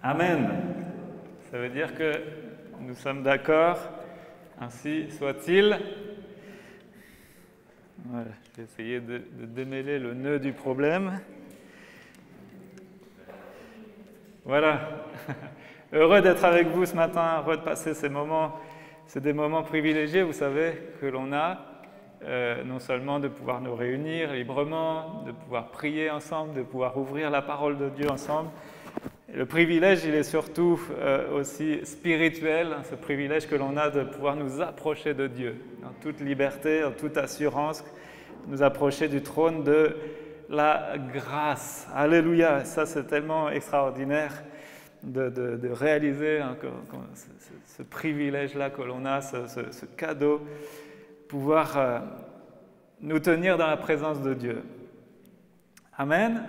Amen. Ça veut dire que nous sommes d'accord, ainsi soit-il. Voilà, je vais essayer de démêler le nœud du problème. Voilà. Heureux d'être avec vous ce matin, heureux de passer ces moments. C'est des moments privilégiés, vous savez, que l'on a, non seulement de pouvoir nous réunir librement, de pouvoir prier ensemble, de pouvoir ouvrir la parole de Dieu ensemble. Le privilège, il est surtout aussi spirituel, ce privilège que l'on a de pouvoir nous approcher de Dieu, en toute liberté, en toute assurance, nous approcher du trône de la grâce. Alléluia, ça c'est tellement extraordinaire de réaliser ce privilège-là que l'on a, ce cadeau, pouvoir nous tenir dans la présence de Dieu. Amen.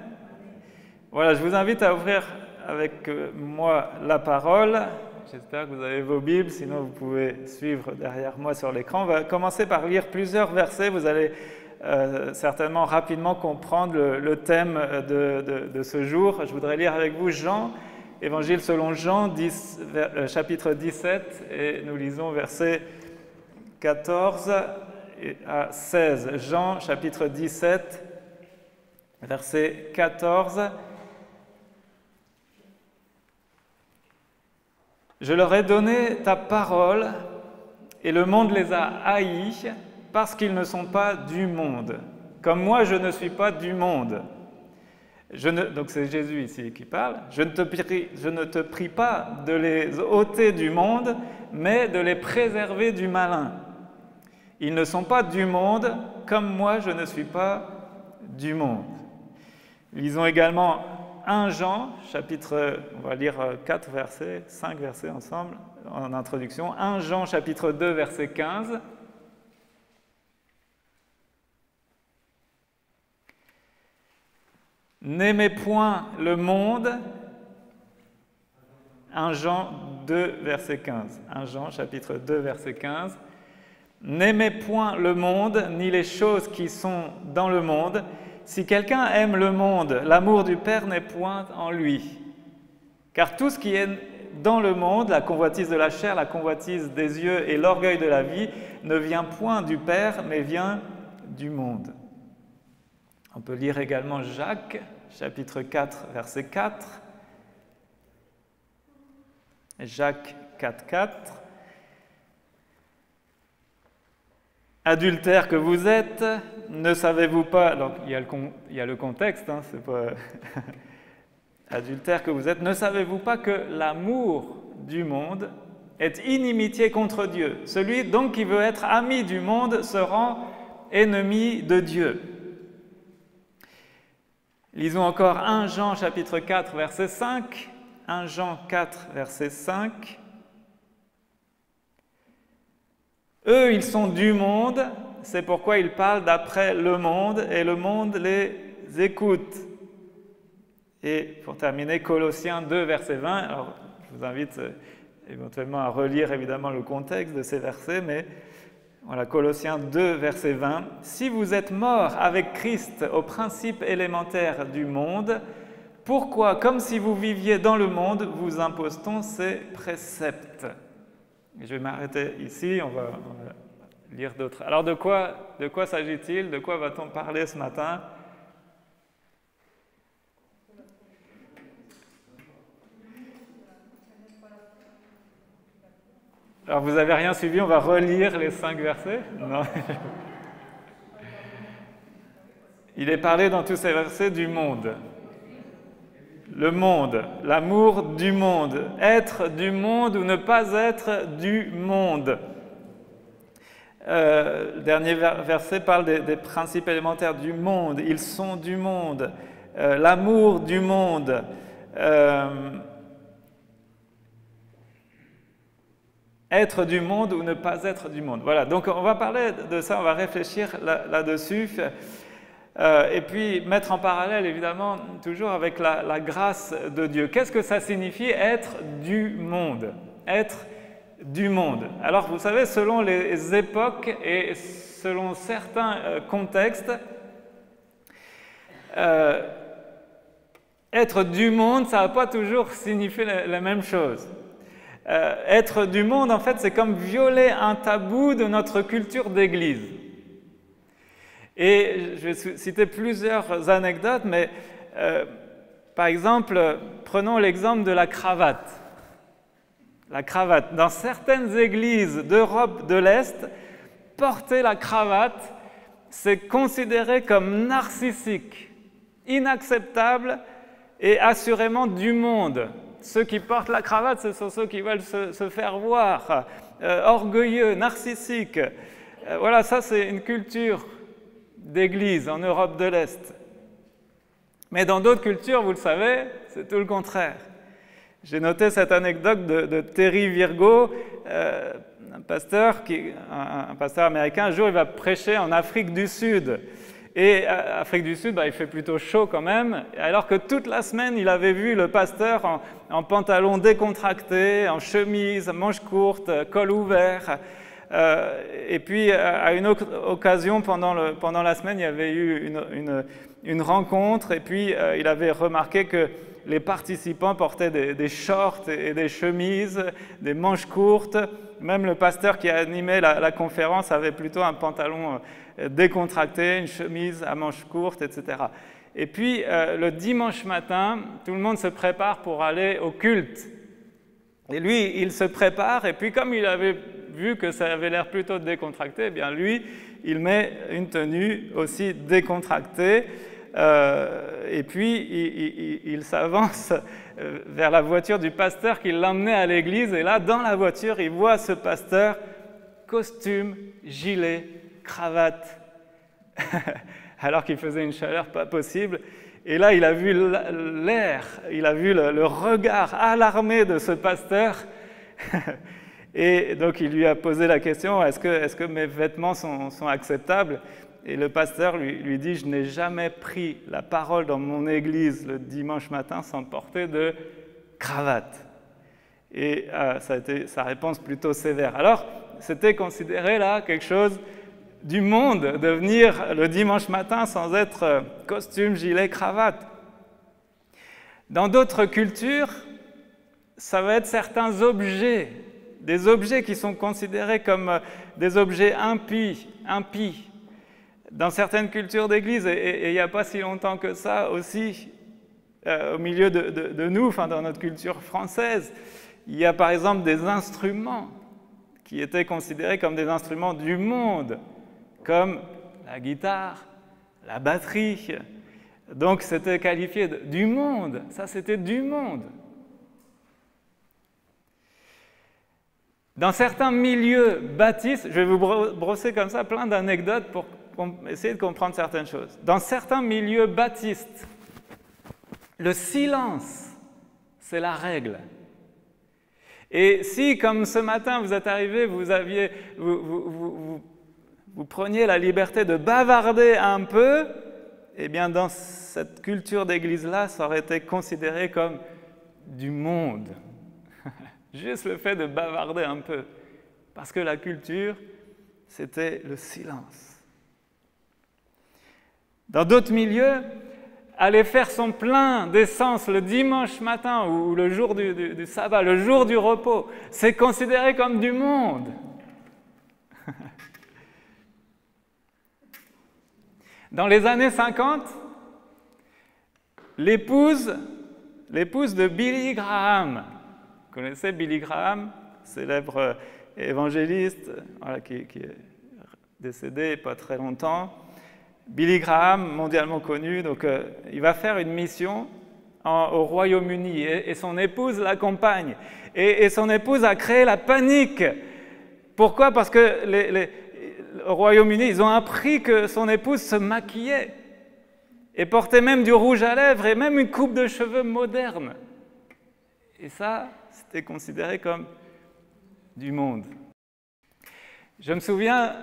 Voilà, je vous invite à ouvrir avec moi la parole. J'espère que vous avez vos Bibles, sinon vous pouvez suivre derrière moi sur l'écran. On va commencer par lire plusieurs versets. Vous allez certainement rapidement comprendre le thème de ce jour. Je voudrais lire avec vous Jean, Évangile selon Jean, chapitre 17, et nous lisons versets 14 à 16. Jean, chapitre 17, verset 14. Je leur ai donné ta parole, et le monde les a haïs, parce qu'ils ne sont pas du monde, comme moi je ne suis pas du monde. Donc c'est Jésus ici qui parle. Je ne te prie pas de les ôter du monde, mais de les préserver du malin. Ils ne sont pas du monde, comme moi je ne suis pas du monde. Lisons également 1 Jean, chapitre, on va lire 4 versets, 5 versets ensemble en introduction. 1 Jean, chapitre 2, verset 15. N'aimez point le monde. 1 Jean 2, verset 15. 1 Jean, chapitre 2, verset 15. N'aimez point le monde, ni les choses qui sont dans le monde. Si quelqu'un aime le monde, l'amour du Père n'est point en lui. Car tout ce qui est dans le monde, la convoitise de la chair, la convoitise des yeux et l'orgueil de la vie, ne vient point du Père, mais vient du monde. On peut lire également Jacques, chapitre 4, verset 4. Jacques 4, 4. Adultères que vous êtes, ne savez-vous pas... Donc, il y a le contexte, hein, c'est pas... Adultères que vous êtes, ne savez-vous pas que l'amour du monde est inimitié contre Dieu? Celui donc qui veut être ami du monde se rend ennemi de Dieu. Lisons encore 1 Jean chapitre 4, verset 5. 1 Jean 4, verset 5. Eux, ils sont du monde, c'est pourquoi ils parlent d'après le monde, et le monde les écoute. Et pour terminer, Colossiens 2, verset 20. Alors, je vous invite éventuellement à relire évidemment le contexte de ces versets, mais voilà, Colossiens 2, verset 20. Si vous êtes morts avec Christ aux principes élémentaires du monde, pourquoi, comme si vous viviez dans le monde, vous impose-t-on ces préceptes? Je vais m'arrêter ici, on va lire d'autres. Alors de quoi s'agit-il? De quoi va-t-on parler ce matin? Alors vous n'avez rien suivi, on va relire les 5 versets? Non. Il est parlé dans tous ces versets du monde. Le monde, l'amour du monde, être du monde ou ne pas être du monde. Le dernier verset parle des principes élémentaires du monde. Ils sont du monde. L'amour du monde. Être du monde ou ne pas être du monde. Voilà, donc on va parler de ça, on va réfléchir là-dessus. Et puis mettre en parallèle, évidemment, toujours avec la grâce de Dieu. Qu'est-ce que ça signifie être du monde? Être du monde. Alors, vous savez, selon les époques et selon certains contextes, être du monde, ça ne va pas toujours signifier la même chose. Être du monde, en fait, c'est comme violer un tabou de notre culture d'église. Et je vais citer plusieurs anecdotes, mais par exemple, prenons l'exemple de la cravate. La cravate. Dans certaines églises d'Europe de l'Est, porter la cravate, c'est considéré comme narcissique, inacceptable et assurément du monde. Ceux qui portent la cravate, ce sont ceux qui veulent se faire voir, orgueilleux, narcissiques. Voilà, ça c'est une culture d'église en Europe de l'Est. Mais dans d'autres cultures, vous le savez, c'est tout le contraire. J'ai noté cette anecdote de Terry Virgo, un pasteur américain. Un jour, il va prêcher en Afrique du Sud. Et Afrique du Sud, il fait plutôt chaud quand même, alors que toute la semaine, il avait vu le pasteur en pantalon décontracté, en chemise, manches courtes, col ouvert. Et puis, à une autre occasion, pendant la semaine, il y avait eu une rencontre, et puis il avait remarqué que les participants portaient des shorts et des chemises, des manches courtes. Même le pasteur qui a animé la conférence avait plutôt un pantalon décontracté, une chemise à manches courtes, etc. Et puis, le dimanche matin, tout le monde se prépare pour aller au culte. Et lui, il se prépare, et puis comme il avait vu que ça avait l'air plutôt décontracté, eh bien lui, il met une tenue aussi décontractée. Et puis, il s'avance vers la voiture du pasteur qui l'emmenait à l'église. Et là, dans la voiture, il voit ce pasteur, costume, gilet, cravate, alors qu'il faisait une chaleur pas possible. Et là, il a vu l'air, il a vu le regard alarmé de ce pasteur. Et donc, il lui a posé la question, est-ce que mes vêtements sont acceptables ? Et le pasteur lui dit, je n'ai jamais pris la parole dans mon église le dimanche matin sans porter de cravate. Et ça a été sa réponse plutôt sévère. Alors, c'était considéré là quelque chose du monde de venir le dimanche matin sans être costume, gilet, cravate. Dans d'autres cultures, ça va être certains objets, des objets qui sont considérés comme des objets impies. Dans certaines cultures d'église, et il n'y a pas si longtemps que ça aussi, au milieu de nous, enfin dans notre culture française, il y a par exemple des instruments qui étaient considérés comme des instruments du monde, comme la guitare, la batterie. Donc c'était qualifié du monde, ça c'était du monde. Dans certains milieux baptistes, je vais vous brosser comme ça plein d'anecdotes pour essayer de comprendre certaines choses. Dans certains milieux baptistes, le silence, c'est la règle. Et si, comme ce matin, vous êtes arrivé, vous preniez la liberté de bavarder un peu, eh bien, dans cette culture d'église-là, ça aurait été considéré comme du monde. Juste le fait de bavarder un peu. Parce que la culture, c'était le silence. Dans d'autres milieux, aller faire son plein d'essence le dimanche matin ou le jour du sabbat, le jour du repos, c'est considéré comme du monde. Dans les années 50, l'épouse de Billy Graham, vous connaissez Billy Graham, célèbre évangéliste qui est décédé il n'y a pas très longtemps. Billy Graham, mondialement connu, donc il va faire une mission au Royaume-Uni et son épouse l'accompagne. Et son épouse a créé la panique. Pourquoi ? Parce que au Royaume-Uni, ils ont appris que son épouse se maquillait et portait même du rouge à lèvres et même une coupe de cheveux moderne. Et ça, c'était considéré comme du monde. Je me souviens,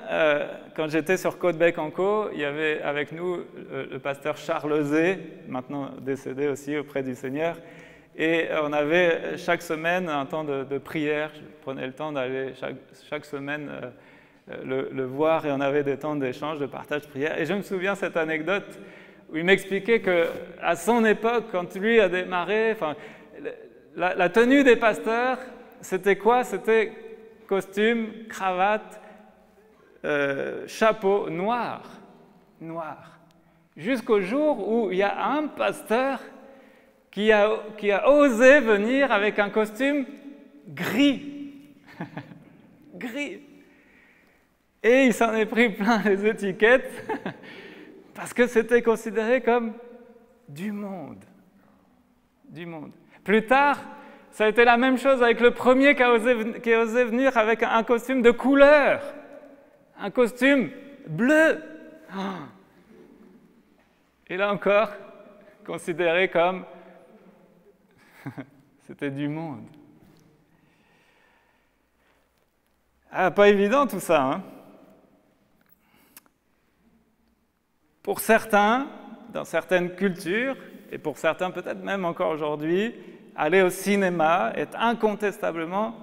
quand j'étais sur Côte-Bec-en-Caux, il y avait avec nous le pasteur Charles Zé, maintenant décédé aussi auprès du Seigneur, et on avait chaque semaine un temps de prière. Je prenais le temps d'aller chaque semaine le voir, et on avait des temps d'échange, de partage, de prière. Et je me souviens cette anecdote où il m'expliquait qu'à son époque, quand lui a démarré, enfin, la tenue des pasteurs, c'était quoi? C'était costume, cravate, chapeau noir. Noir. Jusqu'au jour où il y a un pasteur qui a osé venir avec un costume gris. Gris. Et il s'en est pris plein les étiquettes parce que c'était considéré comme du monde. Du monde. Plus tard, ça a été la même chose avec le premier qui a osé venir avec un costume de couleur. Un costume bleu. Et là encore, considéré comme c'était du monde. Ah, pas évident tout ça, hein? Pour certains, dans certaines cultures, et pour certains peut-être même encore aujourd'hui, aller au cinéma est incontestablement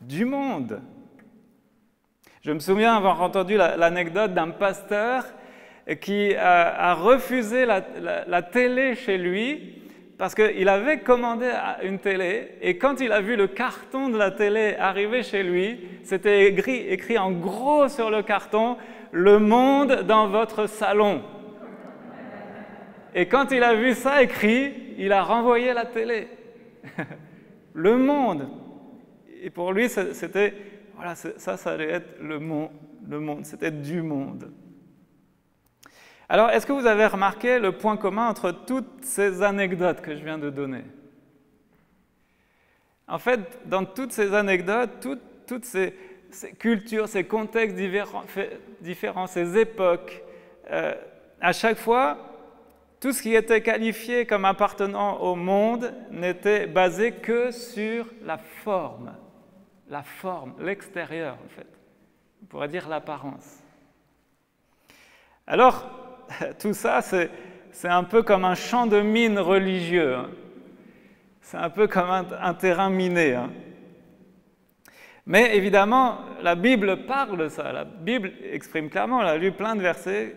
du monde. Je me souviens avoir entendu l'anecdote d'un pasteur qui a refusé la télé chez lui parce qu'il avait commandé une télé et quand il a vu le carton de la télé arriver chez lui, c'était écrit en gros sur le carton « Le monde dans votre salon ». Et quand il a vu ça écrit, il a renvoyé la télé. Le monde. Et pour lui, c'était, voilà, ça allait être le monde, c'était du monde. Alors, est-ce que vous avez remarqué le point commun entre toutes ces anecdotes que je viens de donner? En fait, dans toutes ces anecdotes, toutes ces cultures, ces contextes différents, ces époques, à chaque fois, tout ce qui était qualifié comme appartenant au monde n'était basé que sur la forme, l'extérieur en fait. On pourrait dire l'apparence. Alors, tout ça, c'est un peu comme un champ de mine religieux. Hein. C'est un peu comme un terrain miné. Hein. Mais évidemment, la Bible parle de ça. La Bible exprime clairement, on a lu plein de versets,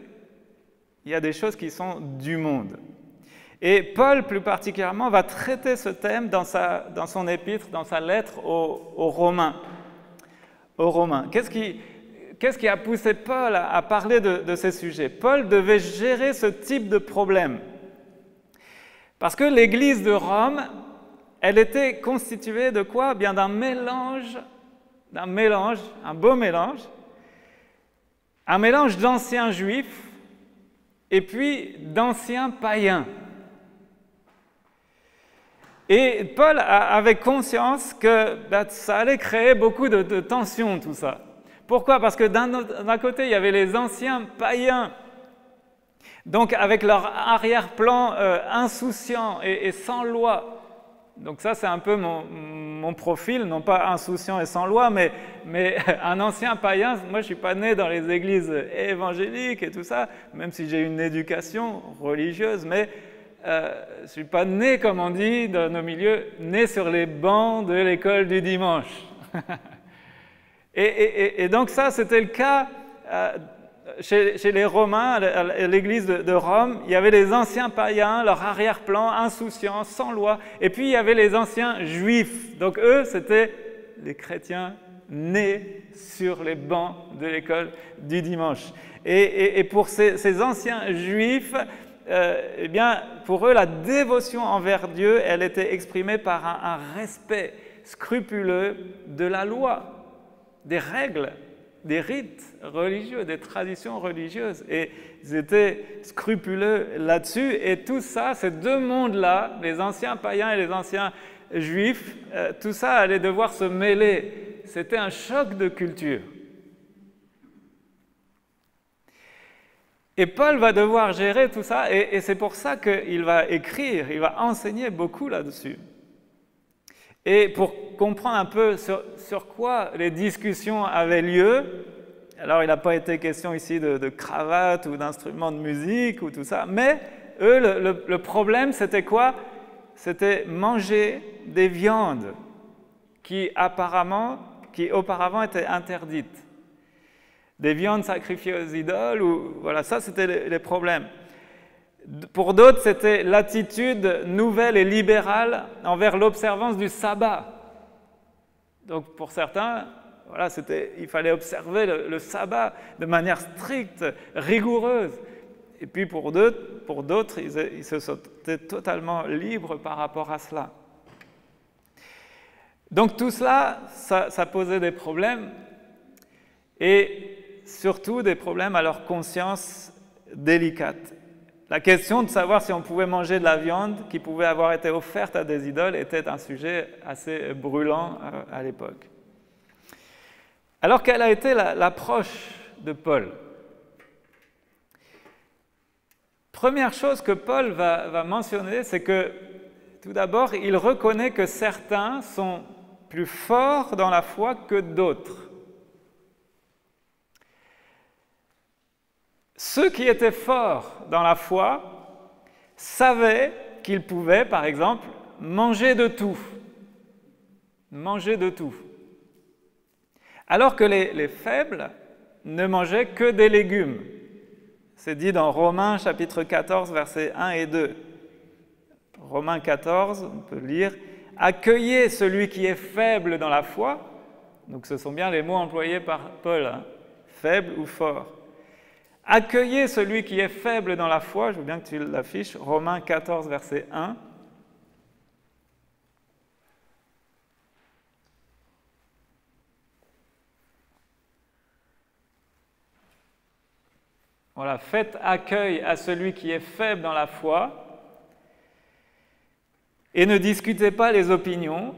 il y a des choses qui sont du monde. Et Paul, plus particulièrement, va traiter ce thème dans son épître, dans sa lettre aux Romains. Aux Romains. Qu'est-ce qui a poussé Paul à parler de ces sujets? Paul devait gérer ce type de problème. Parce que l'Église de Rome, elle était constituée de quoi? Bien d'un mélange, un beau mélange, un mélange d'anciens juifs et puis d'anciens païens. Et Paul avait conscience que ça allait créer beaucoup de tensions, tout ça. Pourquoi? Parce que d'un côté, il y avait les anciens païens, donc avec leur arrière-plan insouciant et sans loi. Donc ça, c'est un peu mon profil, non pas insouciant et sans loi, mais un ancien païen. Moi, je ne suis pas né dans les églises évangéliques et tout ça, même si j'ai une éducation religieuse, mais je ne suis pas né, comme on dit dans nos milieux, né sur les bancs de l'école du dimanche. Et donc ça, c'était le cas chez les Romains, à l'église de Rome. Il y avait les anciens païens, leur arrière-plan, insouciants, sans loi. Et puis il y avait les anciens juifs. Donc eux, c'était les chrétiens nés sur les bancs de l'école du dimanche. Et pour ces anciens juifs, eh bien, pour eux, la dévotion envers Dieu, elle était exprimée par un respect scrupuleux de la loi, des règles, des rites religieux, des traditions religieuses. Et ils étaient scrupuleux là-dessus. Et tout ça, ces deux mondes-là, les anciens païens et les anciens juifs, tout ça allait devoir se mêler. C'était un choc de culture. Et Paul va devoir gérer tout ça, et c'est pour ça qu'il va écrire, il va enseigner beaucoup là-dessus. Et pour comprendre un peu sur quoi les discussions avaient lieu, alors il n'a pas été question ici de cravate ou d'instruments de musique ou tout ça, mais eux, le problème, c'était quoi? C'était manger des viandes qui auparavant étaient interdites. Des viandes sacrifiées aux idoles, ou voilà, ça c'était les problèmes. Pour d'autres, c'était l'attitude nouvelle et libérale envers l'observance du sabbat. Donc pour certains, voilà, il fallait observer le sabbat de manière stricte, rigoureuse. Et puis pour d'autres, ils se sentaient totalement libres par rapport à cela. Donc tout cela, ça posait des problèmes, et surtout des problèmes à leur conscience délicate. La question de savoir si on pouvait manger de la viande qui pouvait avoir été offerte à des idoles était un sujet assez brûlant à l'époque. Alors, quelle a été l'approche de Paul? Première chose que Paul va mentionner, c'est que, tout d'abord, il reconnaît que certains sont plus forts dans la foi que d'autres. Ceux qui étaient forts dans la foi savaient qu'ils pouvaient, par exemple, manger de tout. Manger de tout. Alors que les faibles ne mangeaient que des légumes. C'est dit dans Romains chapitre 14, versets 1 et 2. Romains 14, on peut lire « Accueillez celui qui est faible dans la foi ». Donc ce sont bien les mots employés par Paul, hein, faible ou fort. Accueillez celui qui est faible dans la foi, je veux bien que tu l'affiches, Romains 14, verset 1. Voilà, faites accueil à celui qui est faible dans la foi et ne discutez pas les opinions.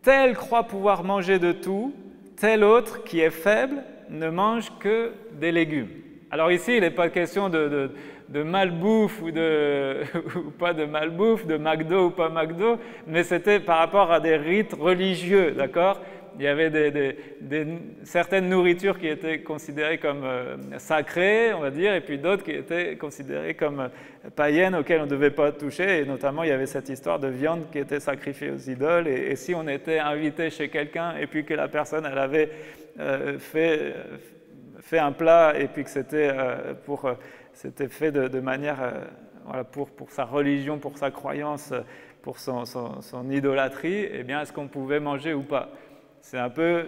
Tel croit pouvoir manger de tout, tel autre qui est faible ne mange que des légumes. Alors ici, il n'est pas question de malbouffe ou pas de malbouffe, de McDo ou pas McDo, mais c'était par rapport à des rites religieux, d'accord? Il y avait certaines nourritures qui étaient considérées comme sacrées, on va dire, et puis d'autres qui étaient considérées comme païennes, auxquelles on ne devait pas toucher, et notamment il y avait cette histoire de viande qui était sacrifiée aux idoles, et si on était invité chez quelqu'un, et puis que la personne, elle avait fait un plat et puis que c'était fait de manière voilà, pour sa religion, pour sa croyance, pour son idolâtrie, eh bien est-ce qu'on pouvait manger ou pas? C'est un peu,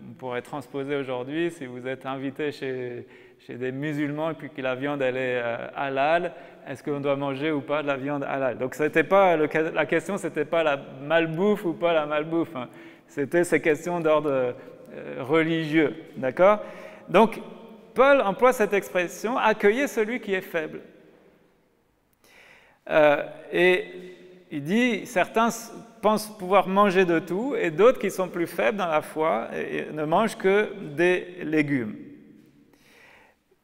on pourrait transposer aujourd'hui, si vous êtes invité chez des musulmans et puis que la viande elle est halal, est-ce qu'on doit manger ou pas de la viande halal? Donc c'était pas la question, c'était pas la malbouffe ou pas la malbouffe, hein. C'était ces questions d'ordre religieux, d'accord? Donc, Paul emploie cette expression « accueillez celui qui est faible ». Et il dit « certains pensent pouvoir manger de tout et d'autres qui sont plus faibles dans la foi et ne mangent que des légumes ».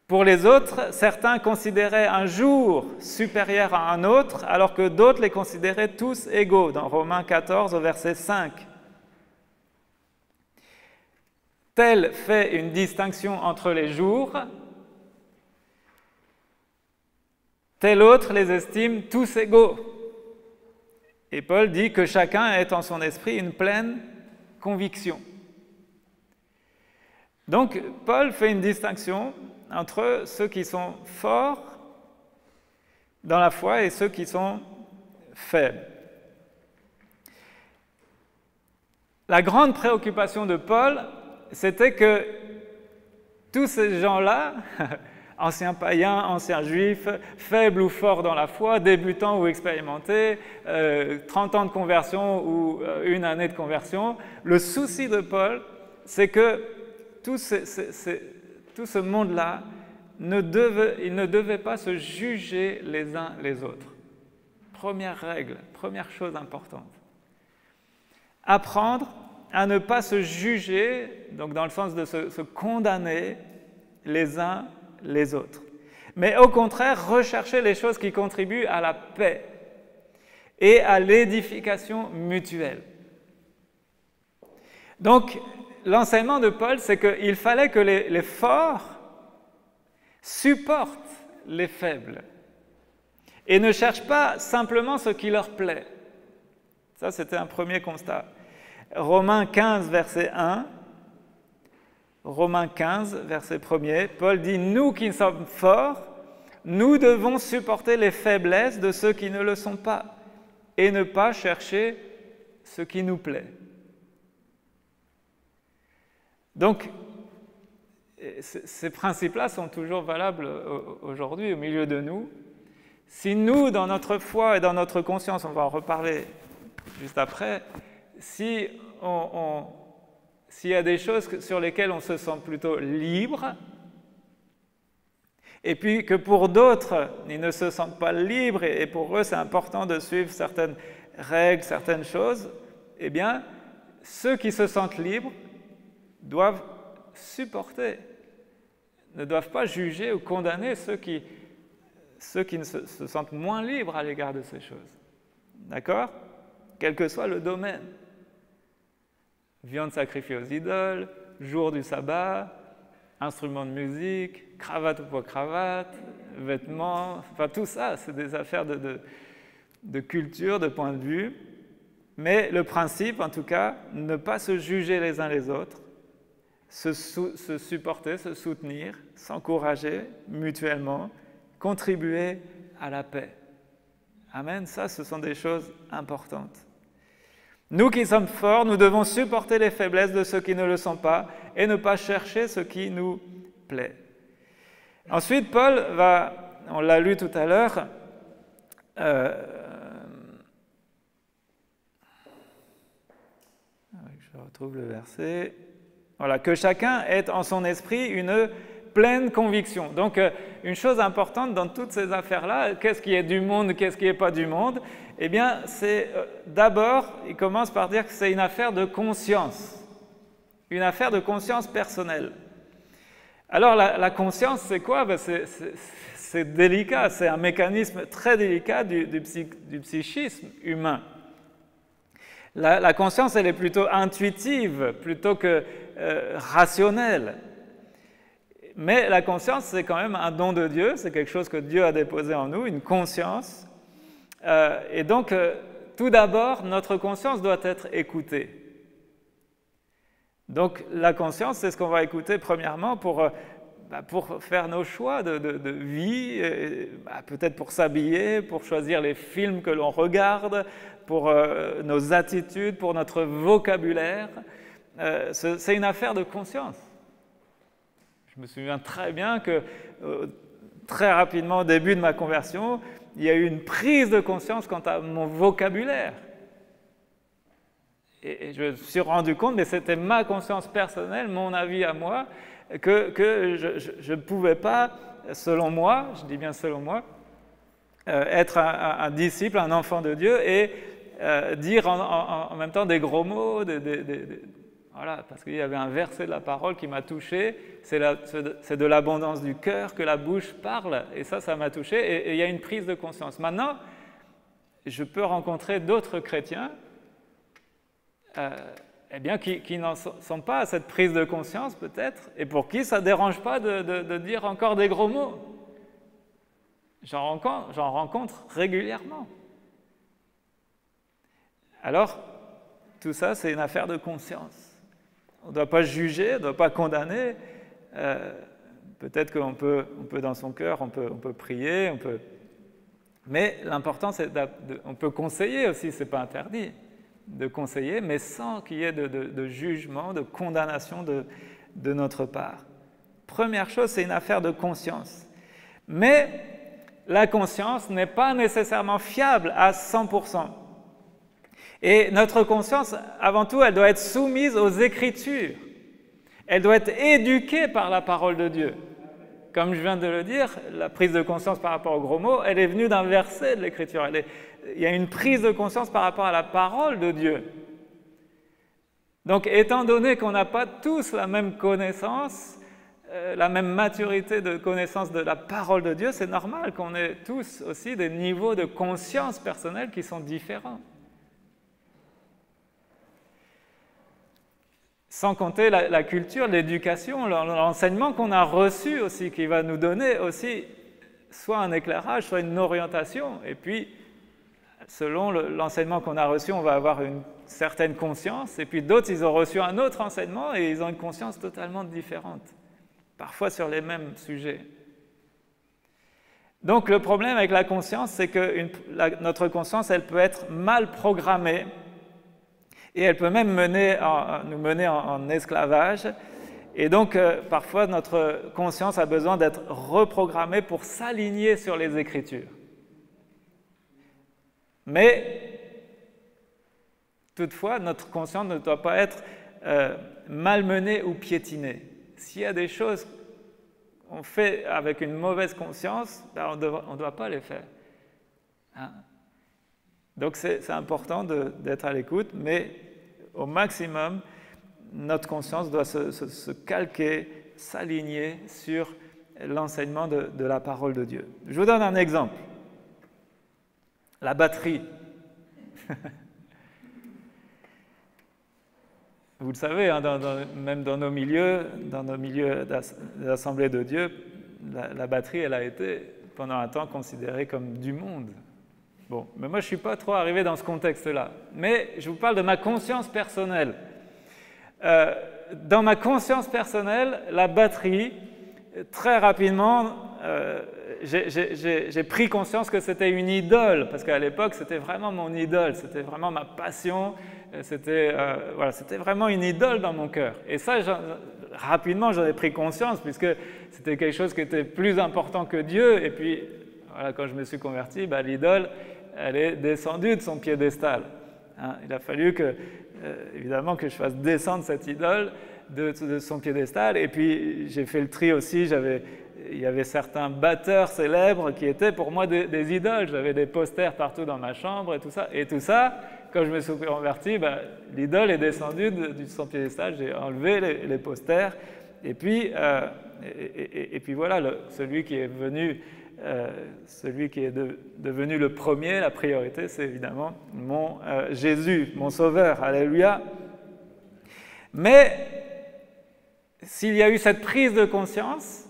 Pour les autres, certains considéraient un jour supérieur à un autre alors que d'autres les considéraient tous égaux, dans Romains 14 au verset 5. Tel fait une distinction entre les jours, tel autre les estime tous égaux. Et Paul dit que chacun ait en son esprit une pleine conviction. Donc, Paul fait une distinction entre ceux qui sont forts dans la foi et ceux qui sont faibles. La grande préoccupation de Paul, c'était que tous ces gens-là, anciens païens, anciens juifs, faibles ou forts dans la foi, débutants ou expérimentés, 30 ans de conversion ou une année de conversion, le souci de Paul, c'est que tout ce monde-là, il ne devait pas se juger les uns les autres. Première règle, première chose importante. Apprendre à ne pas se juger, donc dans le sens de se condamner les uns les autres. Mais au contraire, rechercher les choses qui contribuent à la paix et à l'édification mutuelle. Donc, l'enseignement de Paul, c'est qu'il fallait que les forts supportent les faibles et ne cherchent pas simplement ce qui leur plaît. Ça, c'était un premier constat. Romains 15, verset 1. Romains 15, verset 1er, Paul dit « Nous qui sommes forts, nous devons supporter les faiblesses de ceux qui ne le sont pas et ne pas chercher ce qui nous plaît. Donc, ces principes-là sont toujours valables aujourd'hui au milieu de nous. Si nous, dans notre foi et dans notre conscience, on va en reparler juste après, s'il y a des choses sur lesquelles on se sent plutôt libre, et puis que pour d'autres, ils ne se sentent pas libres, et pour eux, c'est important de suivre certaines règles, certaines choses, eh bien, ceux qui se sentent libres doivent supporter, ne doivent pas juger ou condamner ceux qui se sentent moins libres à l'égard de ces choses. D'accord ? Quel que soit le domaine. Viande sacrifiée aux idoles, jour du sabbat, instruments de musique, cravate ou pas cravate, vêtements, enfin tout ça, c'est des affaires de culture, de point de vue. Mais le principe, en tout cas, ne pas se juger les uns les autres, se supporter, se soutenir, s'encourager mutuellement, contribuer à la paix. Amen, ça, ce sont des choses importantes. Nous qui sommes forts, nous devons supporter les faiblesses de ceux qui ne le sont pas et ne pas chercher ce qui nous plaît. Ensuite, Paul va, on l'a lu tout à l'heure, je retrouve le verset. Voilà, que chacun ait en son esprit une pleine conviction. Donc, une chose importante dans toutes ces affaires-là, qu'est-ce qui est du monde, qu'est-ce qui n'est pas du monde? Eh bien, c'est d'abord, il commence par dire que c'est une affaire de conscience, une affaire de conscience personnelle. Alors, la conscience, c'est quoi? Ben, c'est délicat, c'est un mécanisme très délicat du psychisme humain. La conscience, elle est plutôt intuitive, plutôt que rationnelle. Mais la conscience, c'est quand même un don de Dieu, c'est quelque chose que Dieu a déposé en nous, une conscience. Et donc, tout d'abord, notre conscience doit être écoutée. Donc, la conscience, c'est ce qu'on va écouter premièrement pour faire nos choix de vie, peut-être pour s'habiller, pour choisir les films que l'on regarde, pour nos attitudes, pour notre vocabulaire. C'est une affaire de conscience. Je me souviens très bien que très rapidement, au début de ma conversion, il y a eu une prise de conscience quant à mon vocabulaire. Et je me suis rendu compte, mais c'était ma conscience personnelle, mon avis à moi, que je ne pouvais pas, selon moi, je dis bien selon moi, être un disciple, un enfant de Dieu et dire en même temps des gros mots, voilà, parce qu'il y avait un verset de la parole qui m'a touché, c'est de l'abondance du cœur que la bouche parle, et ça m'a touché, et il y a une prise de conscience. Maintenant, je peux rencontrer d'autres chrétiens qui n'en sont pas à cette prise de conscience peut-être, et pour qui ça ne dérange pas de dire encore des gros mots. J'en rencontre régulièrement. Alors, tout ça, c'est une affaire de conscience. On ne doit pas juger, on ne doit pas condamner. Peut-être qu'on peut dans son cœur, on peut prier, mais l'important, c'est on peut conseiller aussi, ce n'est pas interdit de conseiller, mais sans qu'il y ait de jugement, de condamnation de notre part. Première chose, c'est une affaire de conscience. Mais la conscience n'est pas nécessairement fiable à 100%. Et notre conscience, avant tout, elle doit être soumise aux Écritures. Elle doit être éduquée par la parole de Dieu. Comme je viens de le dire, la prise de conscience par rapport aux gros mots, elle est venue d'un verset de l'Écriture. Il y a une prise de conscience par rapport à la parole de Dieu. Donc, étant donné qu'on n'a pas tous la même connaissance, la même maturité de connaissance de la parole de Dieu, c'est normal qu'on ait tous aussi des niveaux de conscience personnelle qui sont différents. Sans compter la culture, l'éducation, l'enseignement qu'on a reçu aussi, qui va nous donner aussi soit un éclairage, soit une orientation. Et puis, selon l'enseignement qu'on a reçu, on va avoir une certaine conscience. Et puis d'autres, ils ont reçu un autre enseignement et ils ont une conscience totalement différente, parfois sur les mêmes sujets. Donc le problème avec la conscience, c'est que notre conscience, elle peut être mal programmée et elle peut même nous mener en esclavage. Et donc parfois notre conscience a besoin d'être reprogrammée pour s'aligner sur les Écritures. Mais toutefois, notre conscience ne doit pas être malmenée ou piétinée. S'il y a des choses qu'on fait avec une mauvaise conscience, ben on ne doit pas les faire. Hein? Donc c'est important d'être à l'écoute, mais au maximum, notre conscience doit se calquer, s'aligner sur l'enseignement de la parole de Dieu. Je vous donne un exemple. La batterie. Vous le savez, hein, même dans nos milieux d'Assemblée de Dieu, la batterie, elle a été pendant un temps considérée comme du monde. Bon, mais moi je ne suis pas trop arrivé dans ce contexte-là. Mais je vous parle de ma conscience personnelle. Dans ma conscience personnelle, la batterie, très rapidement, j'ai pris conscience que c'était une idole, parce qu'à l'époque, c'était vraiment mon idole, c'était vraiment ma passion, c'était vraiment une idole dans mon cœur. Et ça, rapidement, j'en ai pris conscience, puisque c'était quelque chose qui était plus important que Dieu. Et puis, voilà, quand je me suis converti, l'idole, elle est descendue de son piédestal. Hein, il a fallu évidemment que je fasse descendre cette idole de son piédestal. Et puis, j'ai fait le tri aussi. Il y avait certains batteurs célèbres qui étaient pour moi des idoles. J'avais des posters partout dans ma chambre et tout ça. Et tout ça, quand je me suis converti, l'idole est descendue de son piédestal. J'ai enlevé les posters. Et puis voilà, celui qui est devenu le premier, la priorité, c'est évidemment mon Jésus, mon Sauveur. Alléluia. Mais s'il y a eu cette prise de conscience,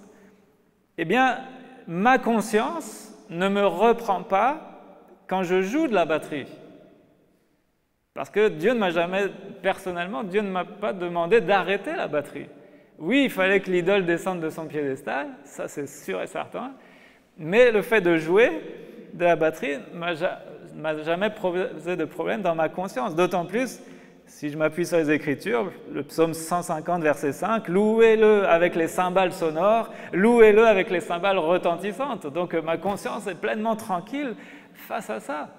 eh bien, ma conscience ne me reprend pas quand je joue de la batterie. Parce que Dieu ne m'a jamais, personnellement, Dieu ne m'a pas demandé d'arrêter la batterie. Oui, il fallait que l'idole descende de son piédestal, ça c'est sûr et certain, mais le fait de jouer de la batterie ne m'a jamais posé de problème dans ma conscience. D'autant plus, si je m'appuie sur les Écritures, le psaume 150, verset 5, « Louez-le avec les cymbales sonores, louez-le avec les cymbales retentissantes. » Donc ma conscience est pleinement tranquille face à ça.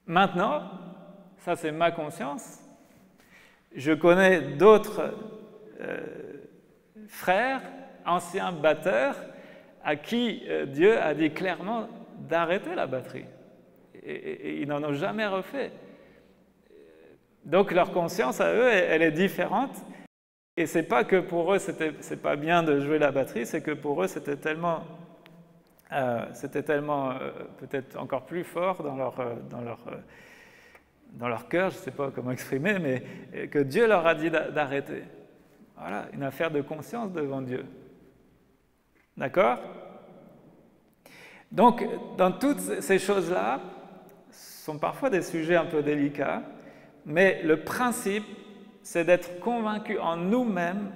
Maintenant, ça c'est ma conscience. Je connais d'autres frères, anciens batteurs, à qui Dieu a dit clairement d'arrêter la batterie. Et ils n'en ont jamais refait. Donc leur conscience à eux, elle est différente. Et c'est pas que pour eux, c'est pas bien de jouer la batterie, c'est que pour eux, c'était tellement peut-être encore plus fort dans leur cœur, je ne sais pas comment exprimer, mais que Dieu leur a dit d'arrêter. Voilà, une affaire de conscience devant Dieu. D'accord? Donc, dans toutes ces choses-là, ce sont parfois des sujets un peu délicats, mais le principe, c'est d'être convaincu en nous-mêmes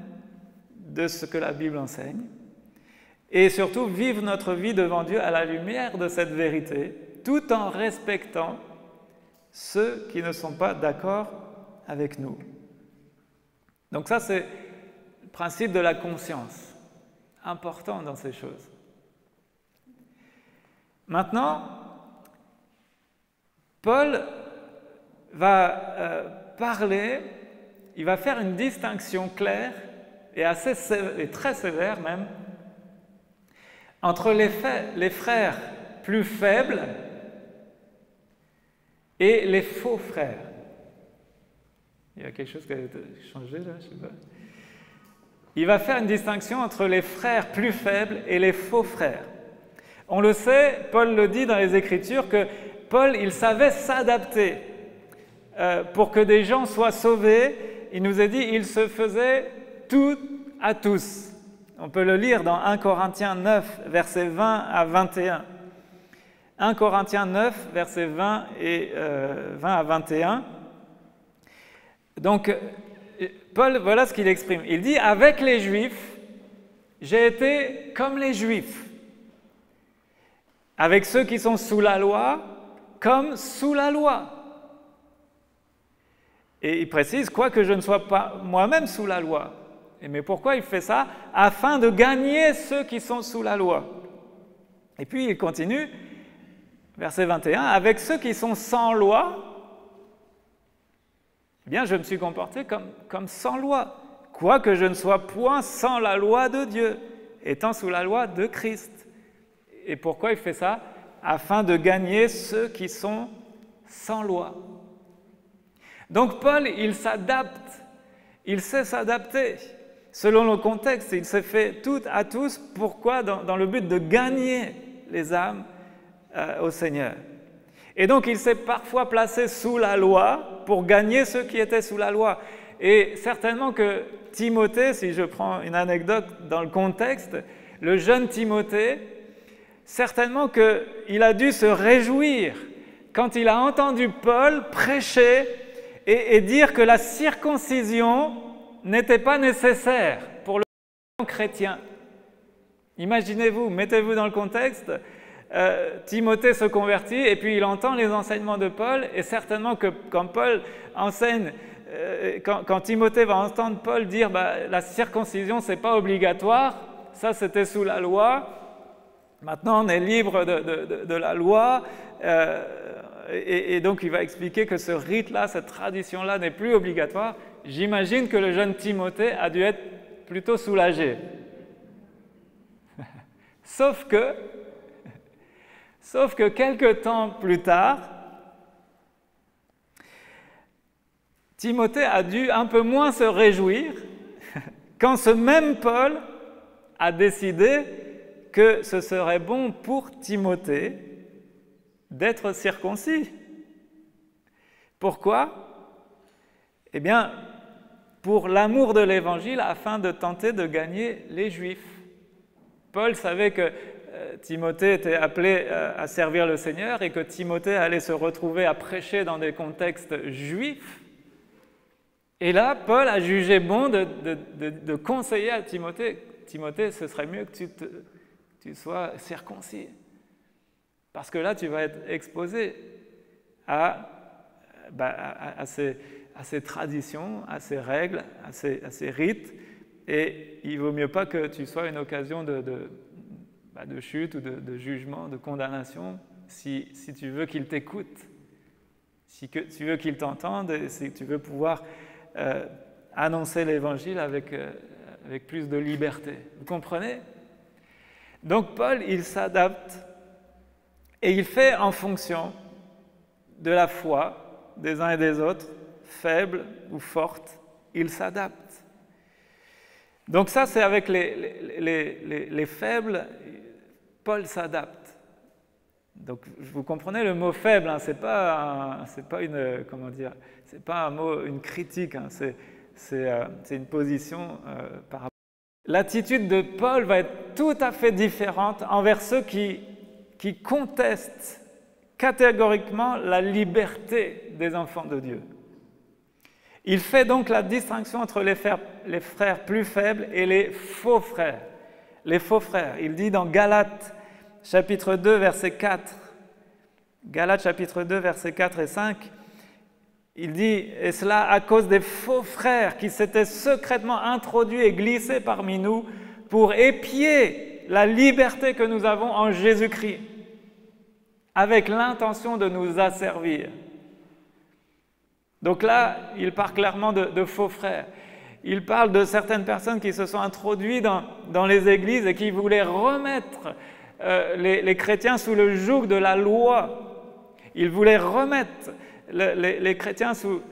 de ce que la Bible enseigne, et surtout vivre notre vie devant Dieu à la lumière de cette vérité, tout en respectant ceux qui ne sont pas d'accord avec nous. Donc ça, c'est le principe de la conscience, important dans ces choses. Maintenant, Paul va parler, il va faire une distinction claire et très sévère même, entre les frères plus faibles et les faux frères. Il y a quelque chose qui a changé là, je ne sais pas. Il va faire une distinction entre les frères plus faibles et les faux frères. On le sait, Paul le dit dans les Écritures, que Paul, il savait s'adapter pour que des gens soient sauvés. Il nous a dit, il se faisait tout à tous. On peut le lire dans 1 Corinthiens 9, versets 20 à 21. 1 Corinthiens 9, versets 20 à 21. Donc, Paul, voilà ce qu'il exprime. Il dit « Avec les Juifs, j'ai été comme les Juifs. avec ceux qui sont sous la loi, comme sous la loi. Et il précise, quoique je ne sois pas moi-même sous la loi. Mais pourquoi il fait ça? Afin de gagner ceux qui sont sous la loi. Et puis il continue, verset 21, avec ceux qui sont sans loi, eh bien je me suis comporté comme sans loi, quoique je ne sois point sans la loi de Dieu, étant sous la loi de Christ. Et pourquoi il fait ça? Afin de gagner ceux qui sont sans loi. Donc Paul, il s'adapte, il sait s'adapter. Selon le contexte, il s'est fait tout à tous. Pourquoi? Dans le but de gagner les âmes au Seigneur. Et donc, il s'est parfois placé sous la loi pour gagner ceux qui étaient sous la loi. Et certainement que Timothée, si je prends une anecdote dans le contexte, le jeune Timothée, certainement qu'il a dû se réjouir quand il a entendu Paul prêcher et dire que la circoncision n'était pas nécessaire pour le chrétien. Imaginez-vous, mettez-vous dans le contexte, Timothée se convertit et puis il entend les enseignements de Paul et certainement que quand Paul enseigne, quand Timothée va entendre Paul dire la circoncision c'est pas obligatoire, ça c'était sous la loi, maintenant on est libre de la loi et donc il va expliquer que ce rite-là, cette tradition-là n'est plus obligatoire. J'imagine que le jeune Timothée a dû être plutôt soulagé. Sauf que quelque temps plus tard, Timothée a dû un peu moins se réjouir quand ce même Paul a décidé que ce serait bon pour Timothée d'être circoncis. Pourquoi? Eh bien, pour l'amour de l'Évangile, afin de tenter de gagner les Juifs. Paul savait que Timothée était appelé à servir le Seigneur et que Timothée allait se retrouver à prêcher dans des contextes juifs. Et là, Paul a jugé bon de conseiller à Timothée, Timothée, ce serait mieux que tu sois circoncis. Parce que là, tu vas être exposé à ces traditions, à ces règles, à ces rites, et il vaut mieux pas que tu sois une occasion de chute ou de jugement, de condamnation, si tu veux qu'il t'écoute, si tu veux qu'il t'entende, et si tu veux pouvoir annoncer l'Évangile avec plus de liberté. Vous comprenez? Donc Paul, il s'adapte et il fait en fonction de la foi des uns et des autres, faible ou forte, il s'adapte. Donc ça, c'est avec les faibles, Paul s'adapte. Donc vous comprenez, le mot faible, hein, c'est pas une, comment dire, c'est pas un mot, une critique, hein, c'est une position par rapport. L'attitude de Paul va être tout à fait différente envers ceux qui contestent catégoriquement la liberté des enfants de Dieu. Il fait donc la distinction entre les frères plus faibles et les faux frères. Les faux frères, il dit dans Galates chapitre 2 verset 4, Galates chapitre 2 verset 4 et 5, il dit « Et cela à cause des faux frères qui s'étaient secrètement introduits et glissés parmi nous pour épier la liberté que nous avons en Jésus-Christ, avec l'intention de nous asservir. » Donc là, il parle clairement de faux frères. Il parle de certaines personnes qui se sont introduites dans les églises et qui voulaient remettre les chrétiens sous le joug de la loi. Ils voulaient remettre les chrétiens sous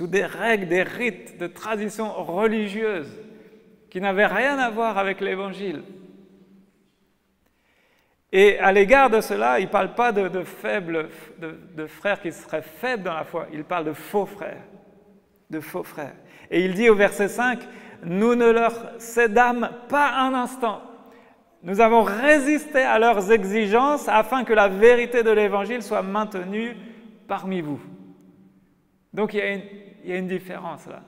des règles, des rites, de traditions religieuses qui n'avaient rien à voir avec l'Évangile. Et à l'égard de cela, il ne parle pas de frères qui seraient faibles dans la foi, il parle de faux frères. De faux frères. Et il dit au verset 5, « Nous ne leur cédâmes pas un instant. Nous avons résisté à leurs exigences afin que la vérité de l'Évangile soit maintenue parmi vous. » Donc il y a une différence là.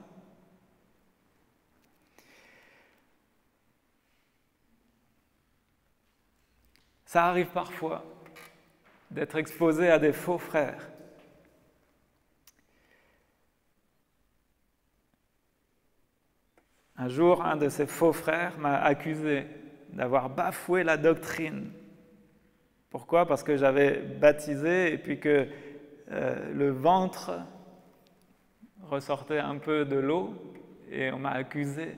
Ça arrive parfois d'être exposé à des faux frères. Un jour, un de ces faux frères m'a accusé d'avoir bafoué la doctrine. Pourquoi? Parce que j'avais baptisé et puis que le ventre ressortait un peu de l'eau et on m'a accusé